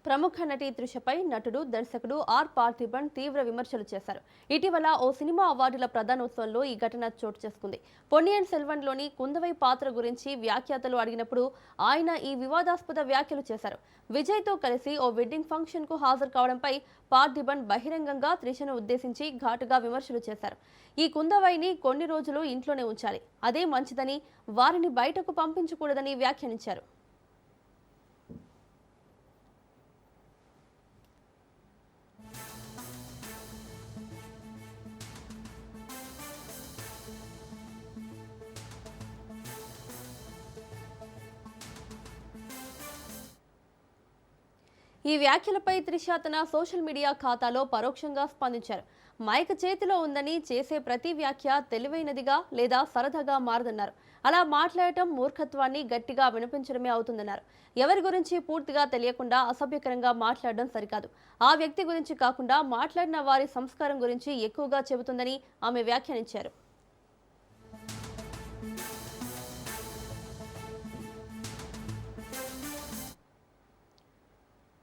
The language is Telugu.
ప్రముఖ నటి త్రిషపై నటుడు దర్శకుడు ఆర్ పార్థిబన్ తీవ్ర విమర్శలు చేశారు. ఇటీవల ఓ సినిమా అవార్డుల ప్రదానోత్సవంలో ఈ ఘటన చోటు చేసుకుంది. పొన్నియిన్ సెల్వన్లోని కుందవై పాత్ర గురించి వ్యాఖ్యాతలు అడిగినప్పుడు ఆయన ఈ వివాదాస్పద వ్యాఖ్యలు చేశారు. విజయ్తో కలిసి ఓ వెడ్డింగ్ ఫంక్షన్ కు హాజరు కావడంపై పార్థిబన్ బహిరంగంగా త్రిషను ఉద్దేశించి ఘాటుగా విమర్శలు చేశారు. ఈ కుందవైని కొన్ని రోజులు ఇంట్లోనే ఉంచాలి, అదే మంచిదని, వారిని బయటకు పంపించకూడదని వ్యాఖ్యానించారు. ఈ వ్యాఖ్యలపై త్రిష తన సోషల్ మీడియా ఖాతాలో పరోక్షంగా స్పందించారు. మైక్ చేతిలో ఉందని చేసే ప్రతి వ్యాఖ్య తెలివైనదిగా లేదా సరదాగా మారదన్నారు. అలా మాట్లాడటం మూర్ఖత్వాన్ని గట్టిగా వినిపించడమే అవుతుందన్నారు. ఎవరి గురించి పూర్తిగా తెలియకుండా అసభ్యకరంగా మాట్లాడడం సరికాదు. ఆ వ్యక్తి గురించి కాకుండా మాట్లాడిన వారి సంస్కారం గురించి ఎక్కువగా చెబుతుందని ఆమె వ్యాఖ్యానించారు.